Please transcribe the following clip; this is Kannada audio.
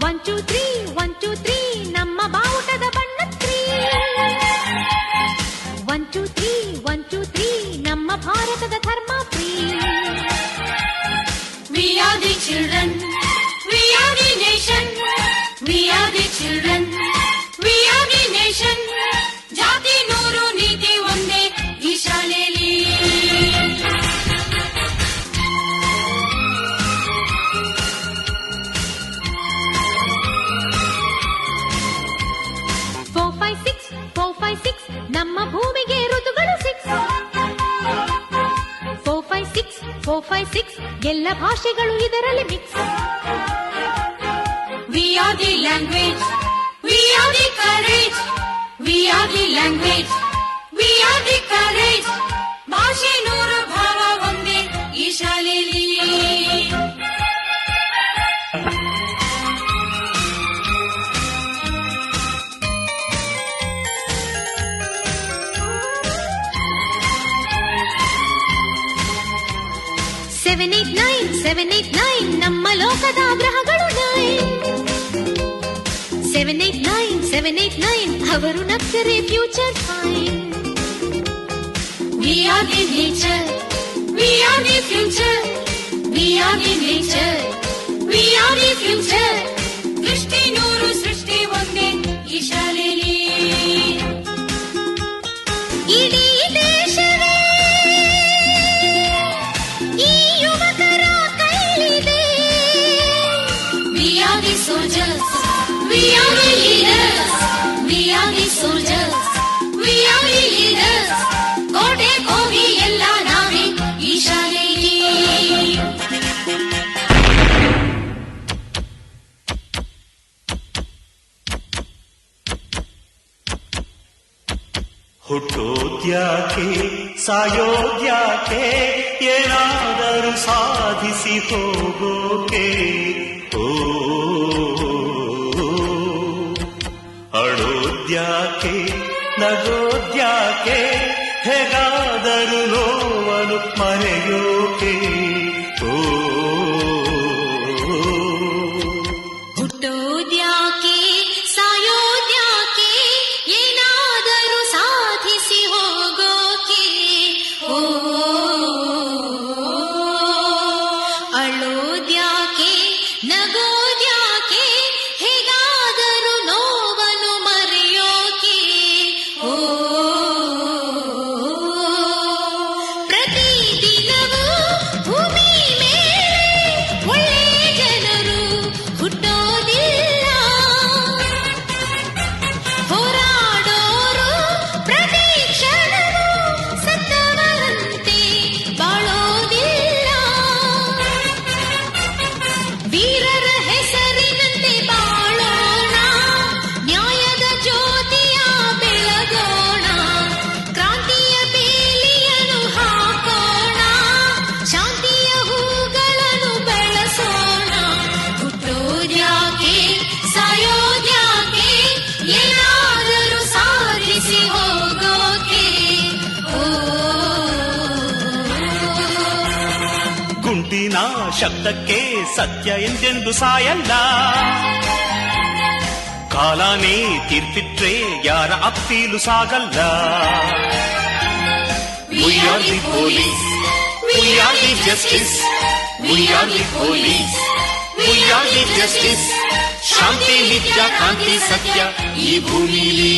1 2 3 1 2 3 ನಮ್ಮ ಬಾವುಟದ ಬಣ್ಣ 3 1 2 3 1 2 3 ನಮ್ಮ ಭಾರತದ ಧರ್ಮ free. We are the children, we are the nation, we are the children, we are the nation. ಜಾತಿ ನೂರು ನೀತಿ ಒಂದೇ ಈ ಶಾಲೆಯಲ್ಲಿ. ನಮ್ಮ ಭೂಮಿಗೆ ಋತುಗಳು 6 4 5 6 4 5 6 ಎಲ್ಲ ಭಾಷೆಗಳು ಇದರಲ್ಲಿ mix. We are the language, we are the courage, we are the language, we are the courage. ಭಾಷೆ ನೂರು ಭಾವ ಒಂದೇ ಈ ಶಾಲೆಯಲ್ಲಿ. Seven, 8, 9 ನಮ್ಮ ಲೋಕದ ಗ್ರಹಗಳು 9 7 8 9 ಅವರು ನಕ್ಕರೆ future fine. We are the nature, we are the future, we are the nature, we are the future. ದೃಷ್ಟಿ ನೂರು ಸೃಷ್ಟಿ ಒಂದೇ ಈ ಶಾಲೆಯಲ್ಲಿ. ಇಡೀ ದೇಶವೇ ಈ ಯುವಕರ ಕೈಲಿದೆ. We are the soldiers, we are the leaders, we are the soldiers, we are the leaders. ಕೋಟೆ ಕೋವಿ ಎಲ್ಲ ನಾವೇ ಈ ಶಾಲೆಯಲ್ಲಿ. ಹುಟ್ಟೋದ್ಯಾಕೆ ಸಾಯೋದ್ಯಾಕೆ ಏನಾದರೂ ಸಾಧಿಸಿ ಹೋಗೋಕೆ. ಓ ಅಳೋದ್ಯಾಕೆ ನಗೋದ್ಯಾಕೆ ಹೇಗಾದರೂ ನೋವನ್ನು ಮರೆಯೋಕೆ. ಓ ಹುಟ್ಟೋದ್ಯಾಕೆ ಸಾಯೋದ್ಯಾಕೆ ಏನಾದರೂ ಸಾಧಿಸಿ ಹೋಗೋಕೆ. ಓ ಅಳೋದ್ಯಾಕೆ ನಗೋದ್ಯಾಕೆ ಹೇಗಾದರೂ ನೋವನ್ನು ಮರೆಯೋಕೆ. ಓ ಪ್ರತಿದಿನವೂ ಭೂಮಿ ಮೇಲೆ ಒಳ್ಳೆ ಜನರು ಹುಟ್ಟೋದಿಲ್ಲ. ಹೋರಾಡೋರು ಪ್ರತಿ ಕ್ಷಣವೂ ಸತ್ತವರಂತೆ ಬಾಳೋದಿಲ್ಲ. ವೀರರ ಹೆಸರಿನಂತೆ ಬಾಳೋಣ, ನ್ಯಾಯದ ಜ್ಯೋತಿಯ ಬೆಳಗೋಣ, ಕ್ರಾಂತಿಯ ಬೇಲಿಯನ್ನು ಹಾಕೋಣ, ಶಾಂತಿಯ ಹೂಗಳನ್ನು ಬೆಳೆಸೋಣ. ಹುಟ್ಟೋದ್ಯಾಕೆ ಸಾಯೋದ್ಯಾಕೆ ಏನಾದರೂ ಸಾಧಿಸಿ ಹೋಗೋಕೆ. ಓ ಗುಂಡಿನ ಶಬ್ದಕ್ಕೆ ಸತ್ಯ ಎಂದೆಂದು ಸಾಯಲ್ಲ. ಕಾಲನೇ ತೀರ್ಪಿಟ್ರೆ ಯಾರ ಅಪ್ಪೀಲು ಸಾಗಲ್ಲ. We are the police, we are the justice, we are the police, we are the justice. ಶಾಂತಿ ನಿತ್ಯ ಕಾಂತಿ ಸತ್ಯ ಈ ಭೂಮಿಲಿ.